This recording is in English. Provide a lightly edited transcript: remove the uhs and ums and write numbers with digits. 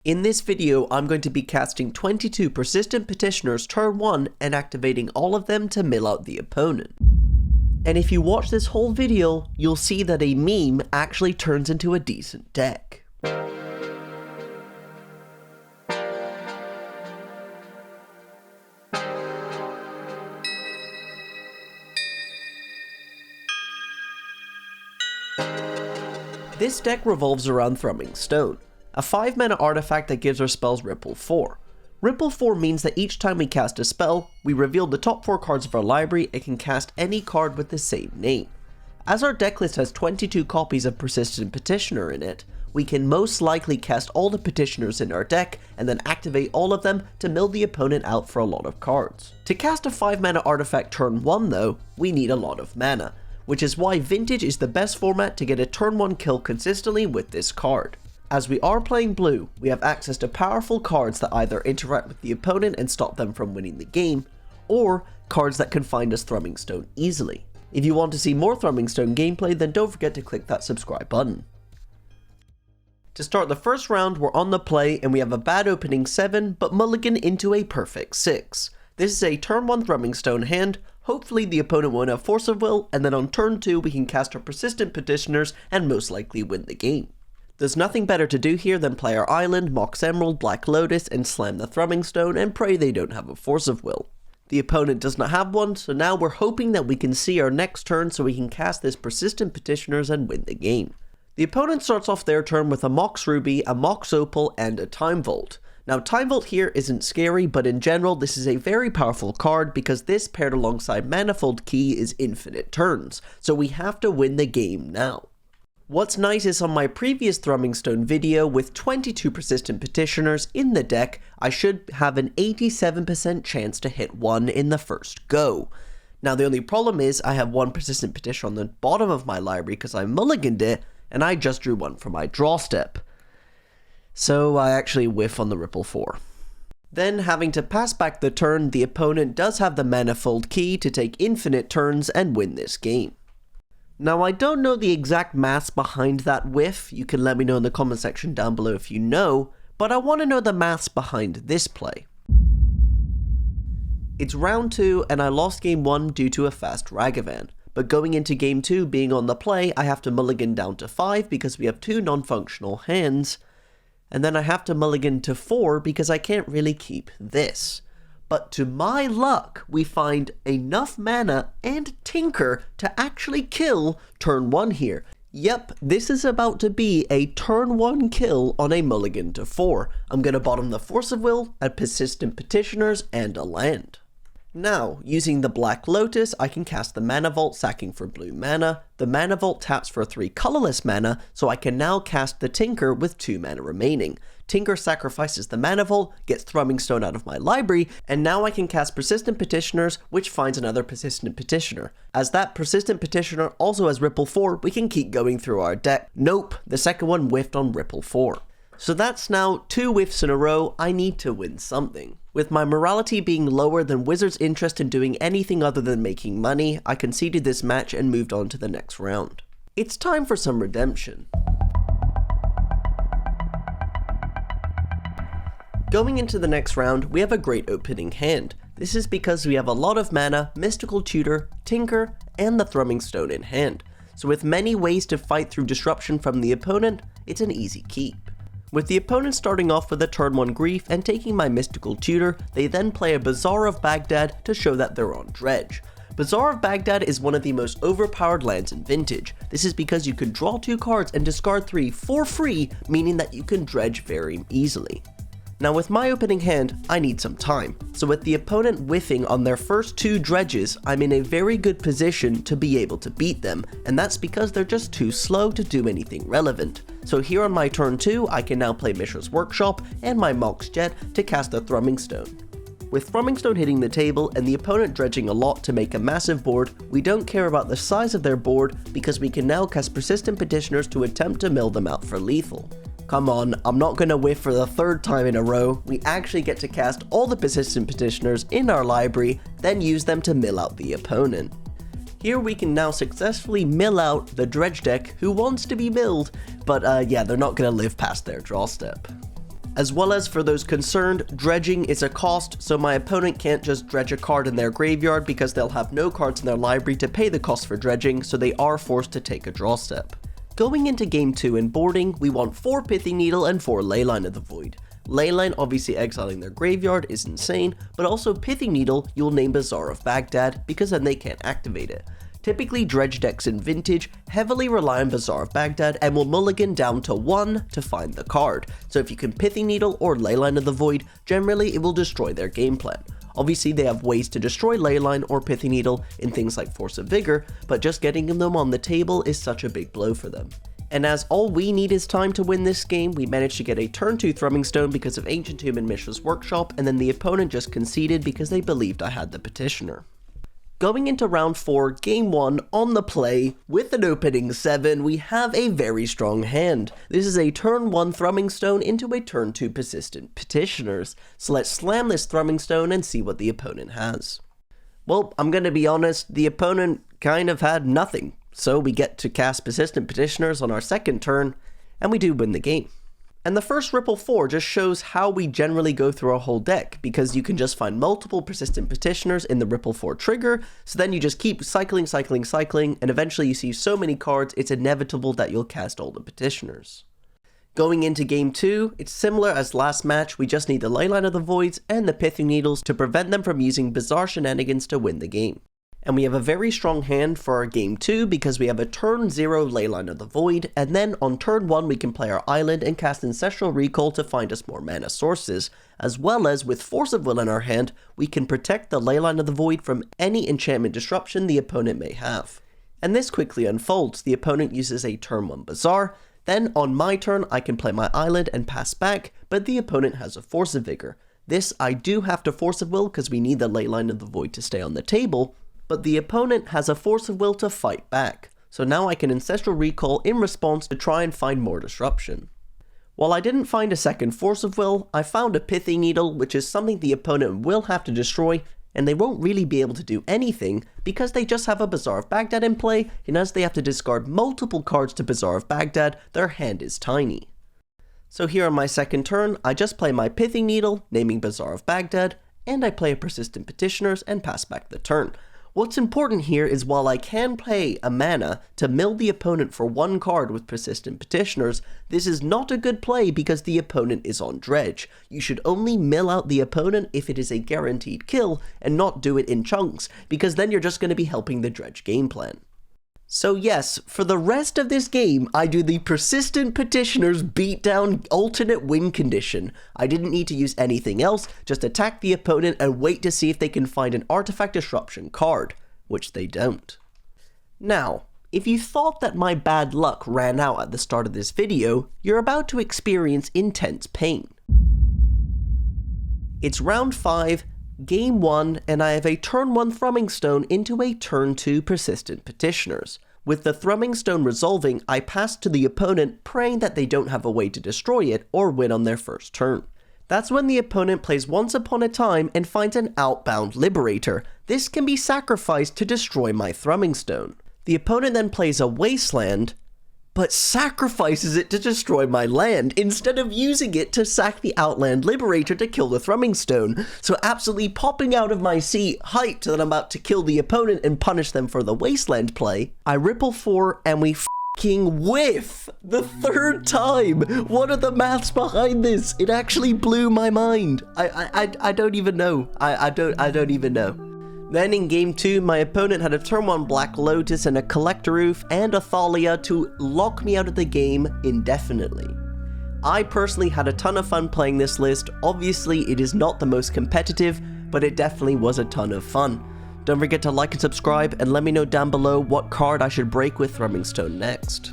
In this video, I'm going to be casting 22 Persistent Petitioners turn 1 and activating all of them to mill out the opponent. And if you watch this whole video, you'll see that a meme actually turns into a decent deck. This deck revolves around Thrumming Stone, a 5-mana artifact that gives our spells Ripple 4. Ripple 4 means that each time we cast a spell, we reveal the top 4 cards of our library and can cast any card with the same name. As our deck list has 22 copies of Persistent Petitioner in it, we can most likely cast all the Petitioners in our deck and then activate all of them to mill the opponent out for a lot of cards. To cast a 5-mana artifact turn 1 though, we need a lot of mana, which is why Vintage is the best format to get a turn 1 kill consistently with this card. As we are playing blue, we have access to powerful cards that either interact with the opponent and stop them from winning the game, or cards that can find us Thrumming Stone easily. If you want to see more Thrumming Stone gameplay, then don't forget to click that subscribe button. To start the first round, we're on the play and we have a bad opening 7, but mulligan into a perfect 6. This is a turn 1 Thrumming Stone hand. Hopefully the opponent won't have Force of Will, and then on turn 2 we can cast our Persistent Petitioners and most likely win the game. There's nothing better to do here than play our Island, Mox Emerald, Black Lotus, and slam the Thrumming Stone and pray they don't have a Force of Will. The opponent does not have one, so now we're hoping that we can see our next turn so we can cast this Persistent Petitioners and win the game. The opponent starts off their turn with a Mox Ruby, a Mox Opal, and a Time Vault. Now Time Vault here isn't scary, but in general this is a very powerful card because this paired alongside Manifold Key is infinite turns, so we have to win the game now. What's nice is on my previous Thrumming Stone video with 22 Persistent Petitioners in the deck, I should have an 87% chance to hit one in the first go. Now the only problem is I have one Persistent Petitioner on the bottom of my library because I mulliganed it, and I just drew one for my draw step. So I actually whiff on the Ripple 4. Then, having to pass back the turn, the opponent does have the Manifold Key to take infinite turns and win this game. Now I don't know the exact maths behind that whiff, you can let me know in the comment section down below if you know, but I want to know the maths behind this play. It's round 2 and I lost game 1 due to a fast Ragavan, but going into game 2 being on the play, I have to mulligan down to 5 because we have 2 non-functional hands, and then I have to mulligan to 4 because I can't really keep this. But to my luck, we find enough mana and Tinker to actually kill turn 1 here. Yep, this is about to be a turn 1 kill on a mulligan to 4. I'm going to bottom the Force of Will, a Persistent Petitioners, and a land. Now, using the Black Lotus, I can cast the Mana Vault, sacking for blue mana. The Mana Vault taps for 3 colorless mana, so I can now cast the Tinker with 2 mana remaining. Tinker sacrifices the Mana Vault, gets Thrumming Stone out of my library, and now I can cast Persistent Petitioners, which finds another Persistent Petitioner. As that Persistent Petitioner also has Ripple 4, we can keep going through our deck. Nope, the second one whiffed on Ripple 4. So that's now 2 whiffs in a row. I need to win something. With my morality being lower than Wizards' interest in doing anything other than making money, I conceded this match and moved on to the next round. It's time for some redemption. Going into the next round, we have a great opening hand. This is because we have a lot of mana, Mystical Tutor, Tinker, and the Thrumming Stone in hand. So with many ways to fight through disruption from the opponent, it's an easy keep. With the opponent starting off with a turn 1 Grief and taking my Mystical Tutor, they then play a Bazaar of Baghdad to show that they're on Dredge. Bazaar of Baghdad is one of the most overpowered lands in Vintage. This is because you can draw 2 cards and discard 3 for free, meaning that you can dredge very easily. Now with my opening hand, I need some time, so with the opponent whiffing on their first 2 dredges, I'm in a very good position to be able to beat them, and that's because they're just too slow to do anything relevant. So here on my turn 2, I can now play Mishra's Workshop and my Mox Jet to cast the Thrumming Stone. With Thrumming Stone hitting the table and the opponent dredging a lot to make a massive board, we don't care about the size of their board because we can now cast Persistent Petitioners to attempt to mill them out for lethal. Come on, I'm not going to whiff for the 3rd time in a row. We actually get to cast all the Persistent Petitioners in our library, then use them to mill out the opponent. Here we can now successfully mill out the Dredge deck who wants to be milled, but yeah, they're not going to live past their draw step. As well as for those concerned, dredging is a cost, so my opponent can't just dredge a card in their graveyard because they'll have no cards in their library to pay the cost for dredging, so they are forced to take a draw step. Going into game 2 in boarding, we want 4 Pithing Needle and 4 Leyline of the Void. Leyline, obviously exiling their graveyard, is insane, but also Pithing Needle, you'll name Bazaar of Baghdad, because then they can't activate it. Typically, dredge decks in Vintage heavily rely on Bazaar of Baghdad and will mulligan down to 1 to find the card, so if you can Pithing Needle or Leyline of the Void, generally it will destroy their game plan. Obviously they have ways to destroy Leyline or Pithing Needle in things like Force of Vigor, but just getting them on the table is such a big blow for them. And as all we need is time to win this game, we managed to get a turn 2 Thrumming Stone because of Ancient Tomb and Mishra's Workshop, and then the opponent just conceded because they believed I had the Petitioner. Going into round 4, game 1, on the play, with an opening 7, we have a very strong hand. This is a turn 1 Thrumming Stone into a turn 2 Persistent Petitioners, so let's slam this Thrumming Stone and see what the opponent has. Well, I'm gonna be honest, the opponent kind of had nothing, so we get to cast Persistent Petitioners on our second turn, and we do win the game. And the first Ripple 4 just shows how we generally go through our whole deck, because you can just find multiple Persistent Petitioners in the Ripple 4 trigger, so then you just keep cycling, and eventually you see so many cards, it's inevitable that you'll cast all the Petitioners. Going into game 2, it's similar as last match, we just need the Leyline of the Voids and the Pithing Needles to prevent them from using bizarre shenanigans to win the game. And we have a very strong hand for our game 2 because we have a turn 0 Leyline of the Void, and then on turn 1 we can play our island and cast Ancestral Recall to find us more mana sources, as well as with Force of Will in our hand, we can protect the Leyline of the Void from any enchantment disruption the opponent may have. And this quickly unfolds, the opponent uses a turn 1 Bazaar, then on my turn I can play my island and pass back, but the opponent has a Force of Vigor. This I do have to Force of Will because we need the Leyline of the Void to stay on the table, but the opponent has a Force of Will to fight back, so now I can Ancestral Recall in response to try and find more disruption. While I didn't find a second Force of Will, I found a Pithing Needle, which is something the opponent will have to destroy, and they won't really be able to do anything because they just have a Bazaar of Baghdad in play, and as they have to discard multiple cards to Bazaar of Baghdad, their hand is tiny. So here on my second turn, I just play my Pithing Needle, naming Bazaar of Baghdad, and I play a Persistent Petitioners and pass back the turn. What's important here is while I can pay a mana to mill the opponent for 1 card with Persistent Petitioners, this is not a good play because the opponent is on dredge. You should only mill out the opponent if it is a guaranteed kill and not do it in chunks, because then you're just going to be helping the dredge game plan. So yes, for the rest of this game, I do the Persistent Petitioners beatdown alternate win condition. I didn't need to use anything else, just attack the opponent and wait to see if they can find an Artifact Disruption card, which they don't. Now, if you thought that my bad luck ran out at the start of this video, you're about to experience intense pain. It's round 5, game 1, and I have a turn 1 Thrumming Stone into a turn 2 Persistent Petitioners. With the Thrumming Stone resolving, I pass to the opponent, praying that they don't have a way to destroy it or win on their first turn. That's when the opponent plays Once Upon a Time and finds an Outbound Liberator. This can be sacrificed to destroy my Thrumming Stone. The opponent then plays a Wasteland, but sacrifices it to destroy my land, instead of using it to sack the Outland Liberator to kill the Thrumming Stone. So absolutely popping out of my seat, hyped that I'm about to kill the opponent and punish them for the Wasteland play, I Ripple 4 and we f***ing whiff! The 3rd time! What are the maths behind this? It actually blew my mind. I don't even know. I don't even know. Then in game 2, my opponent had a turn 1 Black Lotus and a Collector Roof and a Thalia to lock me out of the game indefinitely. I personally had a ton of fun playing this list. Obviously it is not the most competitive, but it definitely was a ton of fun. Don't forget to like and subscribe, and let me know down below what card I should break with Thrumming Stone next.